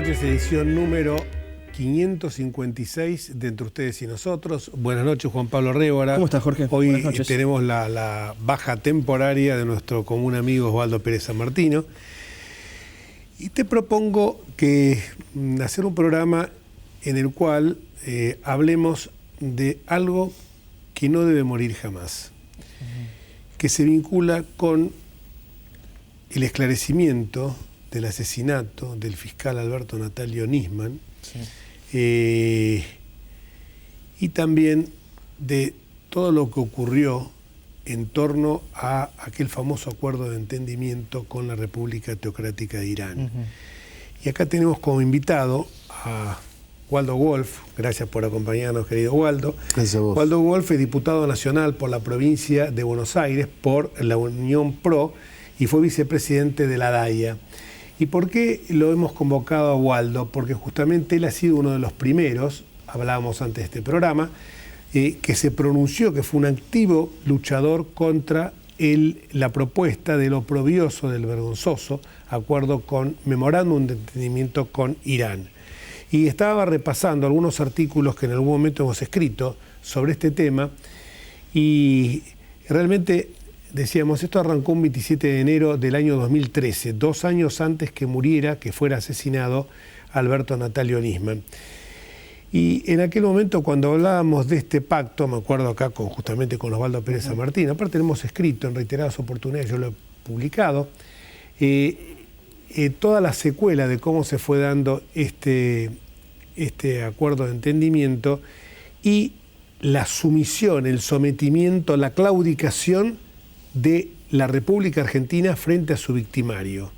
noches, edición número 556 de Entre Ustedes y Nosotros. Buenas noches, Juan Pablo Révora. ¿Cómo estás, Jorge? Hoy Buenas noches. tenemos la baja temporaria de nuestro común amigo Osvaldo Pérez San Martino. Y te propongo que hacer un programa en el cual hablemos de algo que no debe morir jamás, que se vincula con el esclarecimiento del asesinato del fiscal Alberto Natalio Nisman, sí. Y también de todo lo que ocurrió en torno a aquel famoso acuerdo de entendimiento con la República Teocrática de Irán. Y acá tenemos como invitado a Waldo Wolf. Gracias por acompañarnos, querido Waldo. Gracias a vos. Waldo Wolf es diputado nacional por la provincia de Buenos Aires por la Unión PRO y fue vicepresidente de la DAIA. ¿Y por qué lo hemos convocado a Waldo? Porque justamente él ha sido uno de los primeros, hablábamos antes de este programa, que se pronunció, que fue un activo luchador contra la propuesta del oprobioso, del vergonzoso acuerdo con memorándum de entendimiento con Irán. Y estaba repasando algunos artículos que en algún momento hemos escrito sobre este tema y realmente decíamos, esto arrancó un 27 de enero del año 2013, 2 años antes que muriera, que fuera asesinado Alberto Natalio Nisman. Y en aquel momento, cuando hablábamos de este pacto, me acuerdo acá justamente con Osvaldo Pérez San Martín, aparte lo hemos escrito en reiteradas oportunidades, yo lo he publicado, toda la secuela de cómo se fue dando este acuerdo de entendimiento y la sumisión, el sometimiento, la claudicación de la República Argentina frente a su victimario.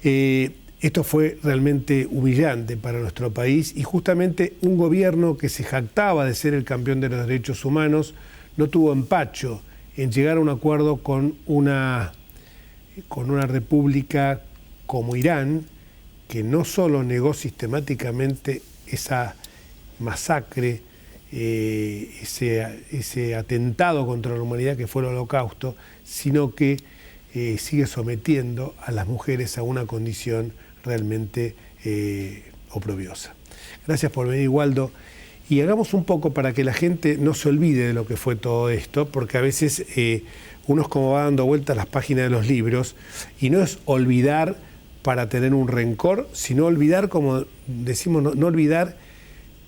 Esto fue realmente humillante para nuestro país y justamente un gobierno que se jactaba de ser el campeón de los derechos humanos no tuvo empacho en llegar a un acuerdo con una república como Irán, que no solo negó sistemáticamente esa masacre, ese atentado contra la humanidad que fue el Holocausto, sino que sigue sometiendo a las mujeres a una condición realmente oprobiosa. Gracias por venir, Waldo. Y hagamos un poco para que la gente no se olvide de lo que fue todo esto, porque a veces uno es como va dando vueltas las páginas de los libros, y no es olvidar para tener un rencor, sino olvidar, como decimos, no olvidar,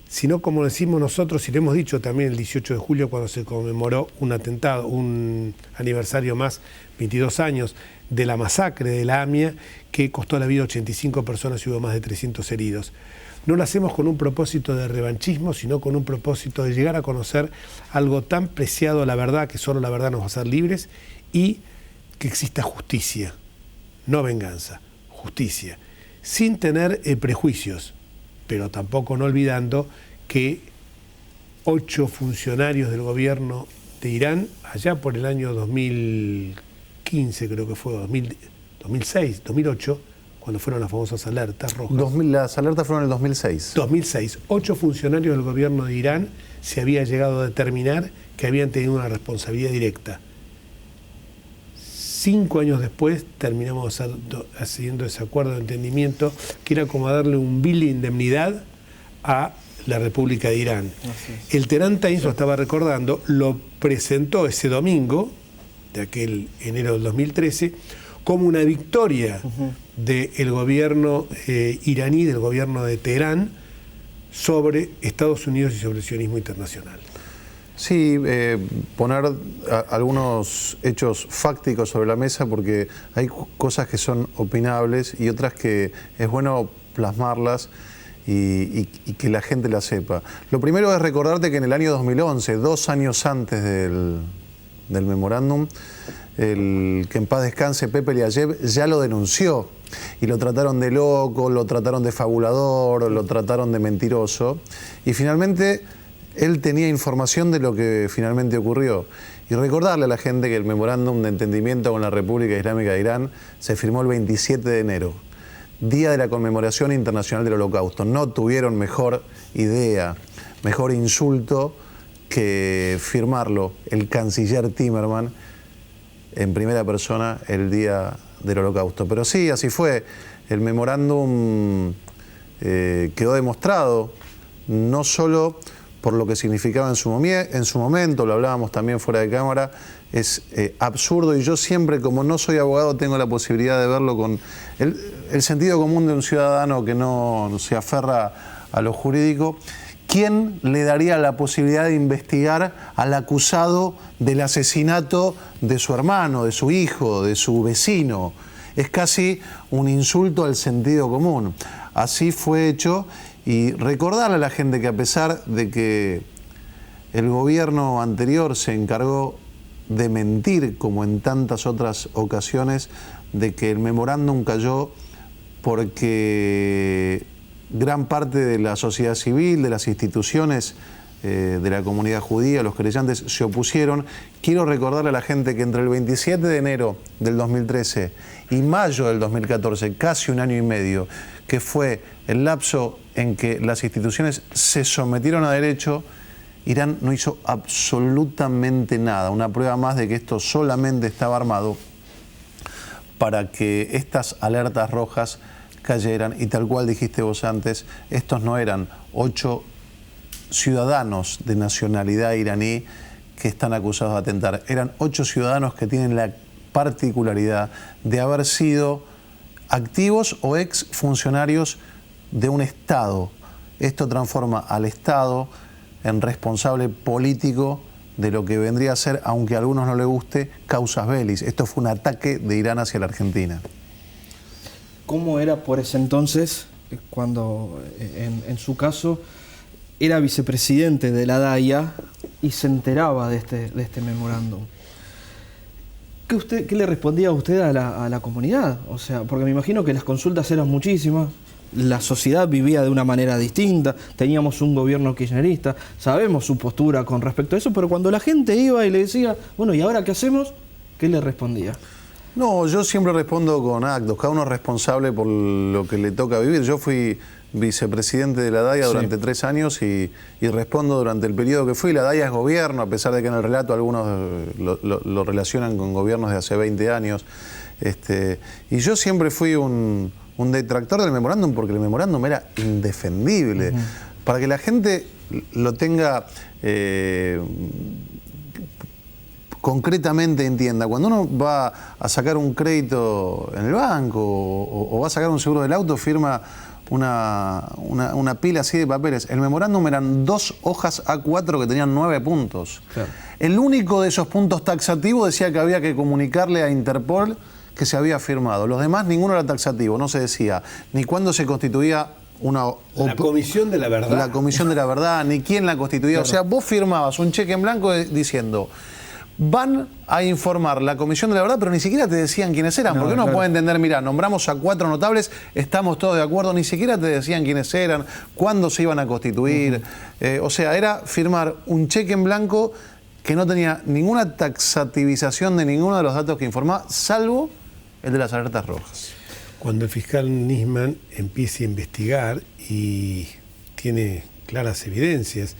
sino como decimos nosotros, y lo hemos dicho también el 18 de julio cuando se conmemoró un atentado, un aniversario más, 22 años, de la masacre de la AMIA, que costó la vida a 85 personas y hubo más de 300 heridos. No lo hacemos con un propósito de revanchismo, sino con un propósito de llegar a conocer algo tan preciado, la verdad, que solo la verdad nos va a hacer libres, y que exista justicia, no venganza, justicia, sin tener prejuicios, pero tampoco no olvidando que 8 funcionarios del gobierno de Irán, allá por el año 2015, creo que fue 2006, 2008, cuando fueron las famosas alertas rojas. Las alertas fueron en el 2006. 2006. 8 funcionarios del gobierno de Irán se había llegado a determinar que habían tenido una responsabilidad directa. 5 años después terminamos haciendo ese acuerdo de entendimiento, que era como darle un bill de indemnidad a la República de Irán. El Tehran Times, lo estaba recordando, lo presentó ese domingo, de aquel enero del 2013, como una victoria del gobierno iraní, del gobierno de Teherán, sobre Estados Unidos y sobre el sionismo internacional. Sí, poner algunos hechos fácticos sobre la mesa, porque hay cosas que son opinables y otras que es bueno plasmarlas y que la gente la sepa. Lo primero es recordarte que en el año 2011, 2 años antes del memorándum, el que en paz descanse Pepe Liayev ya lo denunció y lo trataron de loco, lo trataron de fabulador, lo trataron de mentiroso, y finalmente él tenía información de lo que finalmente ocurrió. Y recordarle a la gente que el memorándum de entendimiento con la República Islámica de Irán se firmó el 27 de enero, día de la conmemoración internacional del Holocausto. No tuvieron mejor idea, mejor insulto que firmarlo el canciller Timmerman en primera persona el día del Holocausto. Pero sí, así fue. El memorándum quedó demostrado, no solo por lo que significaba en su momento, lo hablábamos también fuera de cámara, es absurdo, y yo siempre, como no soy abogado, tengo la posibilidad de verlo con el sentido común de un ciudadano que no se aferra a lo jurídico. ¿Quién le daría la posibilidad de investigar al acusado del asesinato de su hermano, de su hijo, de su vecino? Es casi un insulto al sentido común. Así fue hecho, y recordarle a la gente que, a pesar de que el gobierno anterior se encargó de mentir, como en tantas otras ocasiones, de que el memorándum cayó porque gran parte de la sociedad civil, de las instituciones de la comunidad judía, los creyentes, se opusieron. Quiero recordarle a la gente que entre el 27 de enero del 2013 y mayo del 2014, casi un año y medio, que fue el lapso en que las instituciones se sometieron a derecho, Irán no hizo absolutamente nada. Una prueba más de que esto solamente estaba armado para que estas alertas rojas cayeran, y tal cual dijiste vos antes, estos no eran 8 ciudadanos de nacionalidad iraní que están acusados de atentar, eran 8 ciudadanos que tienen la particularidad de haber sido activos o ex funcionarios de un Estado. Esto transforma al Estado en responsable político de lo que vendría a ser, aunque a algunos no les guste, causas bellis. Esto fue un ataque de Irán hacia la Argentina. ¿Cómo era por ese entonces, cuando en su caso era vicepresidente de la DAIA y se enteraba de este memorándum? ¿Qué le respondía a usted a la comunidad? O sea, porque me imagino que las consultas eran muchísimas, la sociedad vivía de una manera distinta, teníamos un gobierno kirchnerista, sabemos su postura con respecto a eso, pero cuando la gente iba y le decía, bueno, ¿y ahora qué hacemos?, ¿qué le respondía? No, yo siempre respondo con actos, cada uno es responsable por lo que le toca vivir. Yo fui vicepresidente de la DAIA durante 3 años y respondo durante el periodo que fui. La DAIA es gobierno, a pesar de que en el relato algunos lo relacionan con gobiernos de hace 20 años. Y yo siempre fui un detractor del memorándum, porque el memorándum era indefendible. Para que la gente lo tenga concretamente entienda, cuando uno va a sacar un crédito en el banco o va a sacar un seguro del auto, firma una pila así de papeles. El memorándum eran 2 hojas A4 que tenían 9 puntos. Claro. El único de esos puntos taxativos decía que había que comunicarle a Interpol que se había firmado. Los demás, ninguno era taxativo, no se decía ni cuándo se constituía la Comisión de la Verdad. La Comisión de la Verdad, ni quién la constituía. Claro. O sea, vos firmabas un cheque en blanco diciendo: van a informar la Comisión de la Verdad, pero ni siquiera te decían quiénes eran, porque uno puede entender, mirá, nombramos a 4 notables, estamos todos de acuerdo, ni siquiera te decían quiénes eran, cuándo se iban a constituir. O sea, era firmar un cheque en blanco que no tenía ninguna taxativización de ninguno de los datos que informaba, salvo el de las alertas rojas. Cuando el fiscal Nisman empieza a investigar y tiene claras evidencias,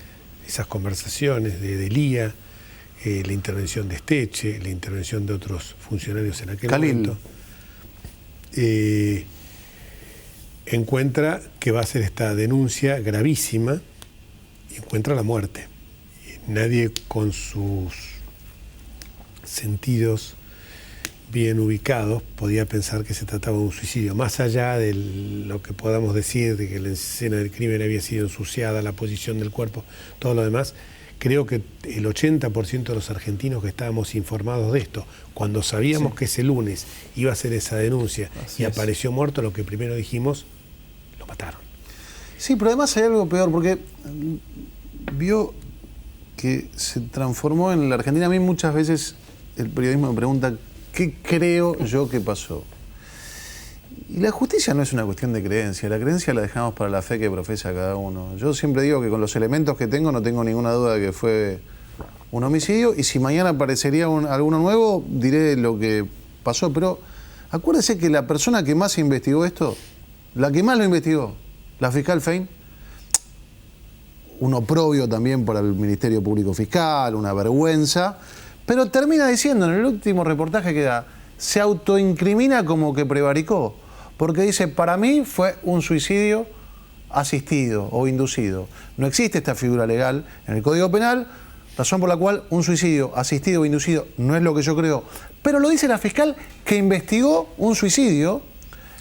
esas conversaciones de Delía, la intervención de Esteche, la intervención de otros funcionarios en aquel momento, encuentra que va a hacer esta denuncia gravísima y encuentra la muerte. Nadie con sus sentidos bien ubicados podía pensar que se trataba de un suicidio, más allá de lo que podamos decir de que la escena del crimen había sido ensuciada, la posición del cuerpo, todo lo demás. Creo que el 80% de los argentinos que estábamos informados de esto, cuando sabíamos que ese lunes iba a hacer esa denuncia y apareció muerto, lo que primero dijimos, lo mataron. Sí, pero además hay algo peor, porque vio que se transformó en la Argentina. A mí muchas veces el periodismo me pregunta qué creo yo que pasó. Y la justicia no es una cuestión de creencia, la creencia la dejamos para la fe que profesa cada uno. Yo siempre digo que con los elementos que tengo no tengo ninguna duda de que fue un homicidio, y si mañana aparecería alguno nuevo, diré lo que pasó. Pero acuérdese que la persona que más investigó esto, la que más lo investigó, la fiscal Fein, un oprobio también para el Ministerio Público Fiscal, una vergüenza, pero termina diciendo en el último reportaje que da: se autoincrimina como que prevaricó, porque dice, para mí fue un suicidio asistido o inducido. No existe esta figura legal en el Código Penal, razón por la cual un suicidio asistido o inducido no es lo que yo creo, pero lo dice la fiscal que investigó un suicidio.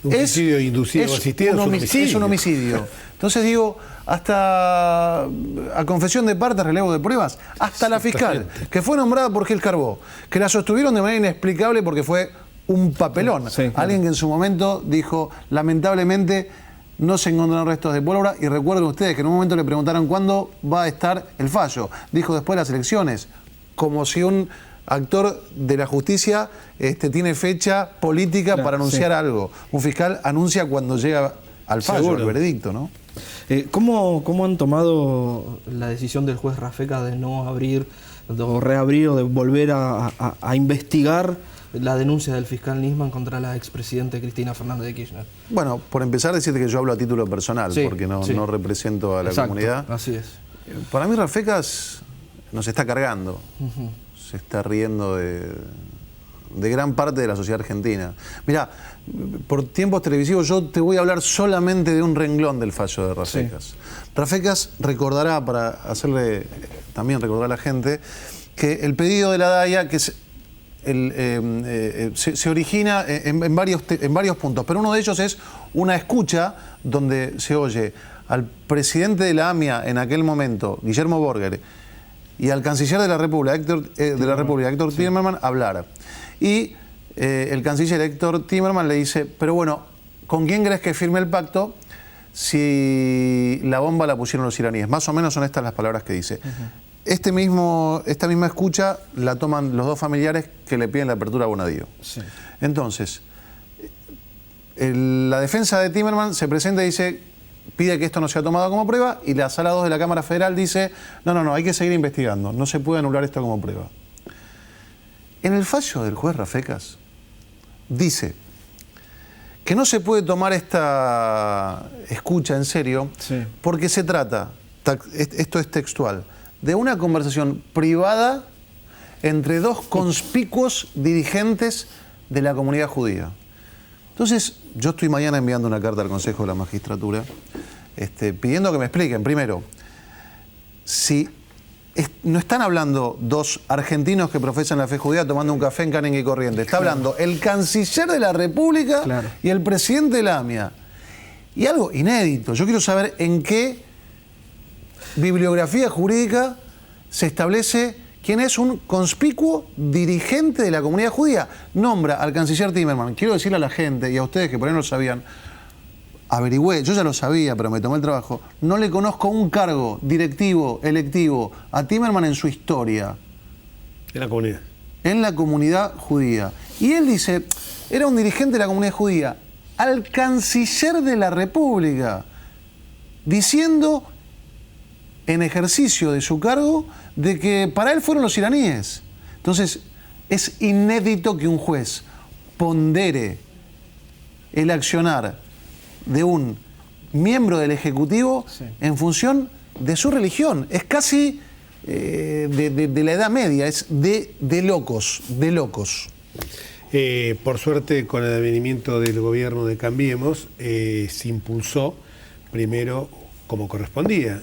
Un suicidio inducido o asistido es un homicidio. Entonces digo, hasta a confesión de parte, relevo de pruebas, hasta la fiscal, que fue nombrada por Gil Carbó, que la sostuvieron de manera inexplicable porque fue un papelón. Sí, claro. Alguien que en su momento dijo, lamentablemente no se encontraron restos de pólvora, y recuerden ustedes que en un momento le preguntaron cuándo va a estar el fallo. Dijo después de las elecciones, como si un actor de la justicia tiene fecha política, claro, para anunciar, sí, algo. Un fiscal anuncia cuando llega al fallo, seguro, al veredicto, ¿no? ¿Cómo han tomado la decisión del juez Rafecas de no abrir, o reabrir, o de volver a investigar la denuncia del fiscal Nisman contra la expresidenta Cristina Fernández de Kirchner? Bueno, por empezar, decirte que yo hablo a título personal, sí, porque no, sí, no represento a la, exacto, comunidad. Así es. Para mí Rafecas nos está cargando. Se está riendo de gran parte de la sociedad argentina. Mirá, por tiempos televisivos yo te voy a hablar solamente de un renglón del fallo de Rafecas. Sí. Rafecas recordará, para hacerle también recordar a la gente, que el pedido de la DAIA, que es se origina en varios puntos, pero uno de ellos es una escucha donde se oye al presidente de la AMIA en aquel momento, Guillermo Borger, y al canciller de la República, Héctor Timerman, hablar. Y el canciller Héctor Timerman le dice, pero bueno, ¿con quién crees que firme el pacto si la bomba la pusieron los iraníes? Más o menos son estas las palabras que dice. Esta misma escucha la toman los dos familiares que le piden la apertura a Bonadío. Sí. Entonces, la defensa de Timerman se presenta y dice, pide que esto no sea tomado como prueba, y la Sala 2 de la Cámara Federal dice, no, hay que seguir investigando, no se puede anular esto como prueba. En el fallo del juez Rafecas dice que no se puede tomar esta escucha en serio, sí, porque se trata, esto es textual, de una conversación privada entre dos conspicuos dirigentes de la comunidad judía. Entonces, yo estoy mañana enviando una carta al Consejo de la Magistratura pidiendo que me expliquen, primero, si no están hablando dos argentinos que profesan la fe judía tomando un café en Canning y Corrientes, está hablando el canciller de la República, claro, y el presidente de la AMIA. Y algo inédito, yo quiero saber en qué bibliografía jurídica se establece quién es un conspicuo dirigente de la comunidad judía. Nombra al canciller Timerman. Quiero decirle a la gente y a ustedes que por ahí no lo sabían, averigüé, yo ya lo sabía, pero me tomé el trabajo, no le conozco un cargo directivo, electivo a Timerman en su historia. En la comunidad. En la comunidad judía. Y él dice, era un dirigente de la comunidad judía, al canciller de la República, diciendo, en ejercicio de su cargo, de que para él fueron los iraníes. Entonces, es inédito que un juez pondere el accionar de un miembro del Ejecutivo, sí, en función de su religión. Es casi de la Edad Media, es de locos, de locos. Por suerte, con el advenimiento del gobierno de Cambiemos, se impulsó primero, como correspondía,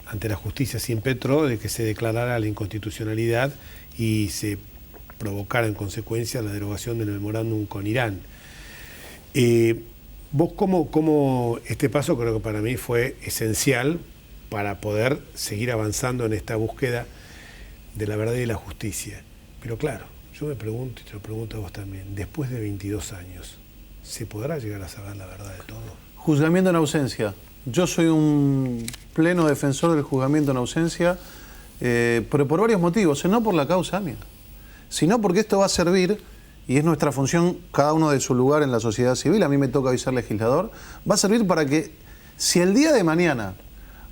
ante la justicia sin Petro, de que se declarara la inconstitucionalidad y se provocara en consecuencia la derogación del memorándum con Irán. ¿Vos cómo este paso creo que para mí fue esencial para poder seguir avanzando en esta búsqueda de la verdad y la justicia? Pero claro, yo me pregunto, y te lo pregunto a vos también, después de 22 años, ¿se podrá llegar a saber la verdad de todo? Juzgamiento en ausencia. Yo soy un pleno defensor del juzgamiento en ausencia, pero por varios motivos, no por la causa mía, sino porque esto va a servir, y es nuestra función, cada uno de su lugar en la sociedad civil, a mí me toca hoy ser legislador, va a servir para que si el día de mañana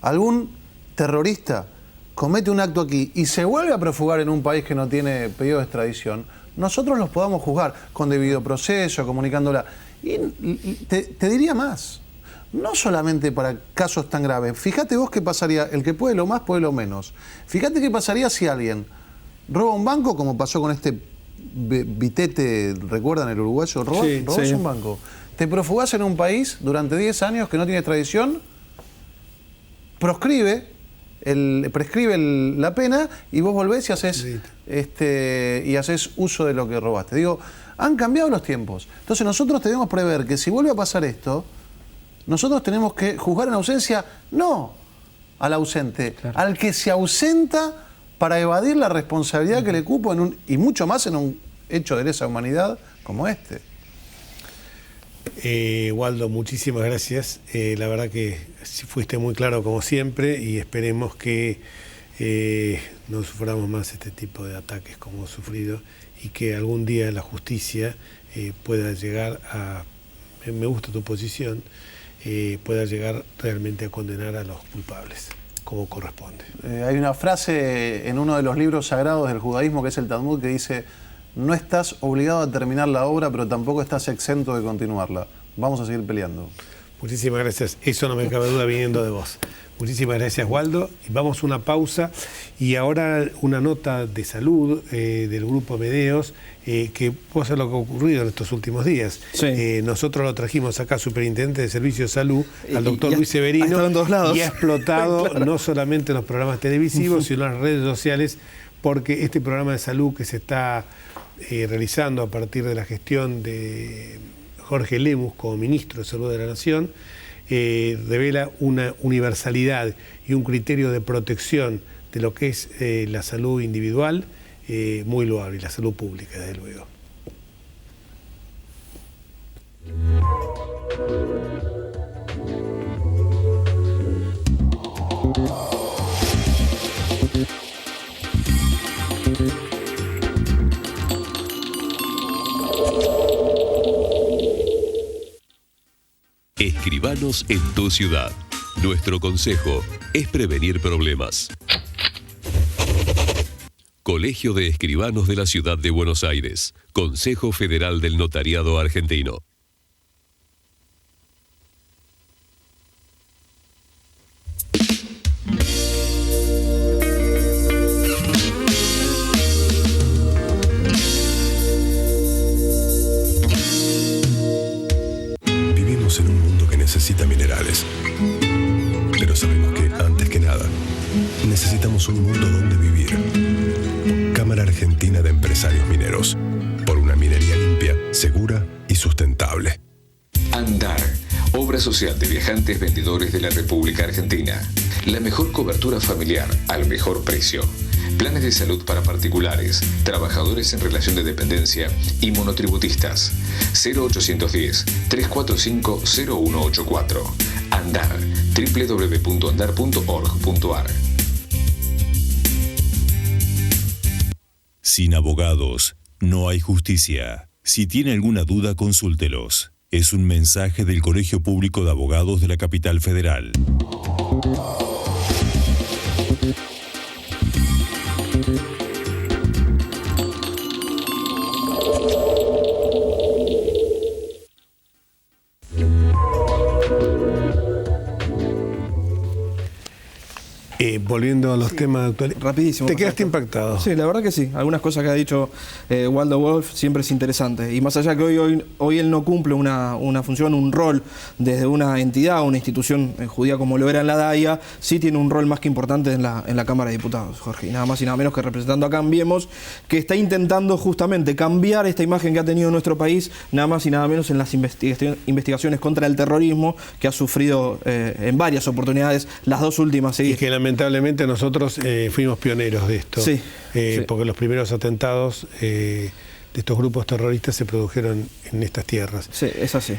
algún terrorista comete un acto aquí y se vuelve a profugar en un país que no tiene pedido de extradición, nosotros los podamos juzgar con debido proceso, comunicándola. Y te diría más, no solamente para casos tan graves. Fíjate vos qué pasaría, el que puede lo más, puede lo menos. Fíjate qué pasaría si alguien roba un banco, como pasó con este Vitete, ¿recuerdan el uruguayo? Robó un banco. Te profugás en un país durante 10 años que no tiene extradición, prescribe la pena y vos volvés y haces uso de lo que robaste. Digo, han cambiado los tiempos. Entonces nosotros debemos prever que si vuelve a pasar esto, nosotros tenemos que juzgar en ausencia, no al ausente, al que se ausenta para evadir la responsabilidad que le cupo y mucho más en un hecho de lesa humanidad como este. Waldo, muchísimas gracias. La verdad que fuiste muy claro como siempre y esperemos que no suframos más este tipo de ataques como hemos sufrido y que algún día la justicia pueda llegar a, me gusta tu posición, pueda llegar realmente a condenar a los culpables como corresponde. Hay una frase en uno de los libros sagrados del judaísmo, que es el Talmud, que dice: no estás obligado a terminar la obra, pero tampoco estás exento de continuarla. Vamos a seguir peleando. Muchísimas gracias. Eso no me cabe duda viniendo de vos. Muchísimas gracias, Waldo. Vamos a una pausa y ahora una nota de salud del Grupo Medeos, que puede ser lo que ha ocurrido en estos últimos días. Sí. Nosotros lo trajimos acá, superintendente de Servicio de Salud, al doctor Luis Severino, en todos lados. Y ha explotado claro. No solamente en los programas televisivos, sino en las redes sociales, porque este programa de salud que se está realizando a partir de la gestión de Jorge Lemus como ministro de Salud de la Nación, revela una universalidad y un criterio de protección de lo que es la salud individual muy loable, y la salud pública, desde luego. Escribanos en tu ciudad. Nuestro consejo es prevenir problemas. Colegio de Escribanos de la Ciudad de Buenos Aires. Consejo Federal del Notariado Argentino. En un mundo que necesita minerales. Pero sabemos que, antes que nada, necesitamos un mundo donde vivir. Cámara Argentina de Empresarios Mineros. Por una minería limpia, segura y sustentable. Andar, obra social de viajantes vendedores de la República Argentina. La mejor cobertura familiar al mejor precio. Planes de salud para particulares, trabajadores en relación de dependencia y monotributistas. 0810-345-0184. Andar, www.andar.org.ar. Sin abogados, no hay justicia. Si tiene alguna duda, consúltelos. Es un mensaje del Colegio Público de Abogados de la Capital Federal. Volviendo a los temas de actualidad. Rapidísimo. ¿Te quedaste impactado? Sí, la verdad que sí. Algunas cosas que ha dicho Waldo Wolf siempre es interesante. Y más allá que hoy él no cumple una función, un rol desde una entidad, una institución judía como lo era en la DAIA, sí tiene un rol más que importante en la Cámara de Diputados, Jorge. Y nada más y nada menos que representando a Cambiemos, que está intentando justamente cambiar esta imagen que ha tenido nuestro país, nada más y nada menos en las investigaciones contra el terrorismo que ha sufrido en varias oportunidades, las dos últimas. ¿Sí? Y que lamentablemente nosotros fuimos pioneros de esto, sí. Porque los primeros atentados de estos grupos terroristas se produjeron en estas tierras. Sí, es así.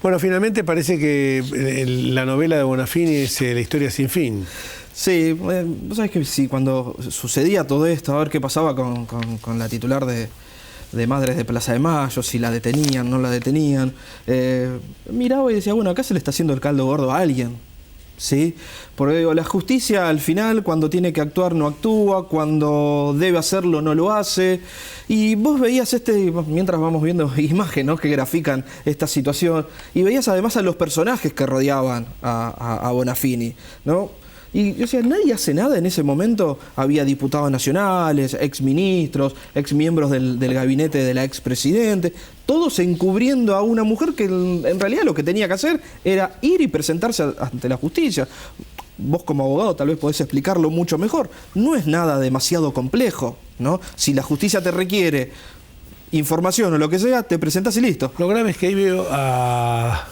Bueno, finalmente parece que la novela de Bonafini es La historia sin fin. Sí, vos sabés que sí, cuando sucedía todo esto, a ver qué pasaba con la titular de Madres de Plaza de Mayo, si la detenían, no la detenían, miraba y decía, bueno, acá se le está haciendo el caldo gordo a alguien. ¿Sí? Porque digo, la justicia al final cuando tiene que actuar no actúa, cuando debe hacerlo no lo hace, y vos veías mientras vamos viendo imágenes, ¿no?, que grafican esta situación, y veías además a los personajes que rodeaban a Bonafini, ¿no? Y yo decía, nadie hace nada en ese momento. Había diputados nacionales, exministros, exmiembros del gabinete de la expresidente, todos encubriendo a una mujer que en realidad lo que tenía que hacer era ir y presentarse ante la justicia. Vos como abogado tal vez podés explicarlo mucho mejor. No es nada demasiado complejo, ¿no? Si la justicia te requiere información o lo que sea, te presentás y listo. Lo grave es que ahí veo a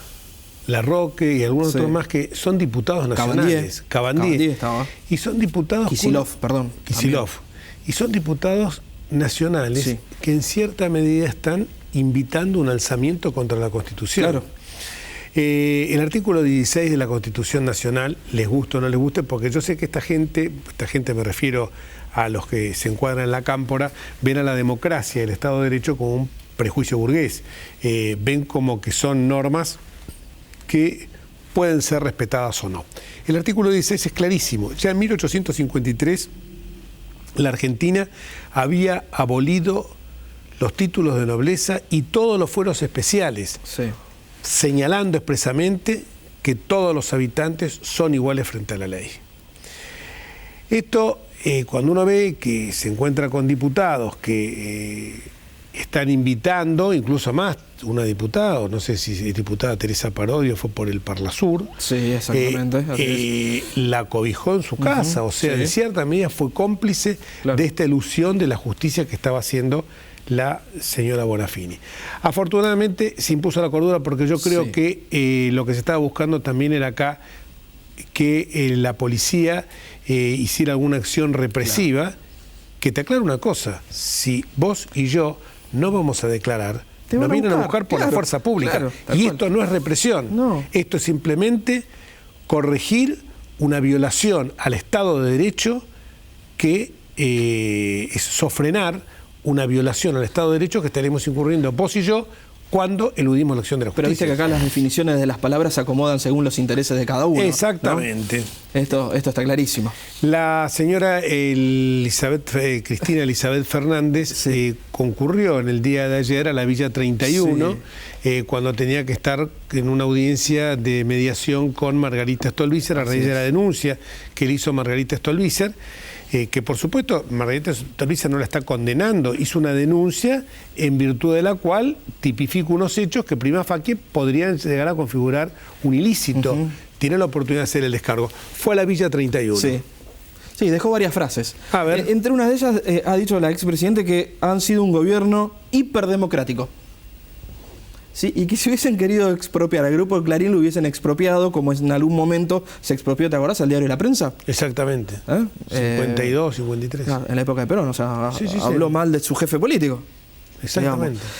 Larroque y algunos otros más que son diputados nacionales. Cabandier estaba. Y son diputados... Kicillof, perdón. Kicillof. Y son diputados nacionales que en cierta medida están invitando un alzamiento contra la Constitución. Claro. El artículo 16 de la Constitución Nacional, les guste o no les guste, porque yo sé que esta gente me refiero a los que se encuadran en la cámpora, ven a la democracia y el Estado de Derecho como un prejuicio burgués. Ven como que son normas que pueden ser respetadas o no. El artículo 16 es clarísimo. Ya en 1853 la Argentina había abolido los títulos de nobleza y todos los fueros especiales, señalando expresamente que todos los habitantes son iguales frente a la ley. Esto, cuando uno ve que se encuentra con diputados que están invitando, incluso más, una diputada, no sé si es diputada Teresa Parodio, fue por el Parlasur. Sí, exactamente. La cobijó en su casa, o sea, en cierta medida fue cómplice de esta elusión de la justicia que estaba haciendo la señora Bonafini. Afortunadamente se impuso la cordura, porque yo creo que lo que se estaba buscando también era acá que la policía hiciera alguna acción represiva. Que te aclaro una cosa, si vos y yo no vamos a declarar, nos vienen a buscar por la fuerza pública. Y esto no es represión, esto es simplemente corregir una violación al Estado de Derecho, que es sofrenar una violación al Estado de Derecho que estaremos incurriendo vos y yo cuando eludimos la acción de la justicia. Pero viste que acá las definiciones de las palabras se acomodan según los intereses de cada uno. Exactamente. ¿No? Esto está clarísimo. La señora Cristina Elizabeth Fernández concurrió en el día de ayer a la Villa 31 cuando tenía que estar en una audiencia de mediación con Margarita Stolbizer a raíz de la denuncia que le hizo Margarita Stolbizer. Que por supuesto Margarita Stolbizer no la está condenando, hizo una denuncia en virtud de la cual tipifica unos hechos que prima facie podrían llegar a configurar un ilícito. Tiene la oportunidad de hacer el descargo. Fue a la Villa 31. Sí, dejó varias frases. A ver. Entre unas de ellas ha dicho la expresidente que han sido un gobierno hiperdemocrático. Sí, y que si hubiesen querido expropiar al Grupo Clarín, lo hubiesen expropiado, como en algún momento se expropió, ¿te acordás?, al diario La Prensa. Exactamente. 52, 53. Claro, en la época de Perón, o sea, habló mal de su jefe político. Exactamente. Digamos.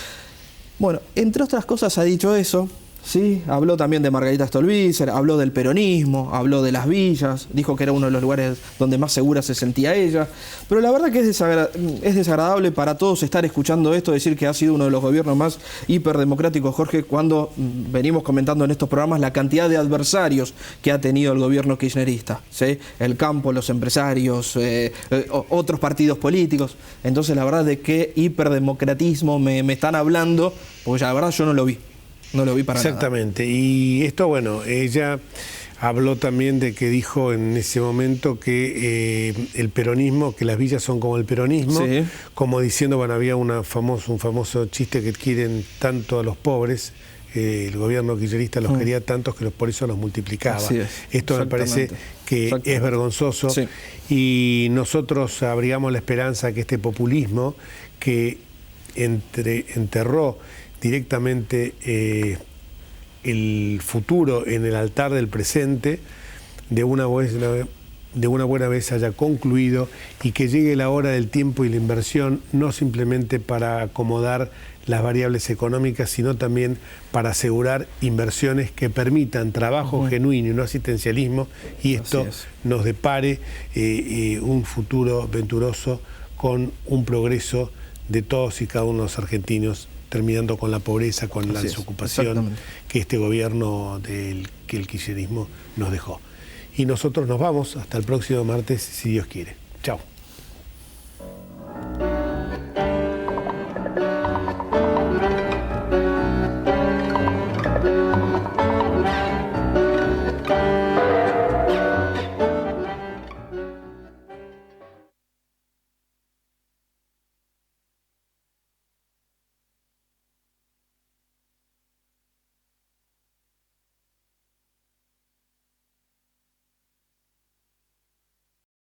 Bueno, entre otras cosas ha dicho eso. Sí, habló también de Margarita Stolbizer, habló del peronismo, habló de las villas, dijo que era uno de los lugares donde más segura se sentía ella. Pero la verdad que es desagradable para todos estar escuchando esto, decir que ha sido uno de los gobiernos más hiperdemocráticos, Jorge, cuando venimos comentando en estos programas la cantidad de adversarios que ha tenido el gobierno kirchnerista, ¿sí? El campo, los empresarios, otros partidos políticos. Entonces la verdad de qué hiperdemocratismo me están hablando, porque ya la verdad yo no lo vi. No lo vi para nada. Exactamente. Y esto, bueno, ella habló también de que dijo en ese momento que el peronismo, que las villas son como el peronismo, como diciendo, bueno, había un famoso chiste que quieren tanto a los pobres, el gobierno kirchnerista los quería tantos que por eso los multiplicaba. Esto me parece que es vergonzoso y nosotros abrigamos la esperanza que este populismo que enterró directamente el futuro en el altar del presente, de una buena vez haya concluido y que llegue la hora del tiempo y la inversión, no simplemente para acomodar las variables económicas, sino también para asegurar inversiones que permitan trabajo genuino y no asistencialismo, y esto nos depare un futuro venturoso con un progreso de todos y cada uno de los argentinos, terminando con la pobreza, con la desocupación que este gobierno que el kirchnerismo nos dejó. Y nosotros nos vamos hasta el próximo martes, si Dios quiere. Chao.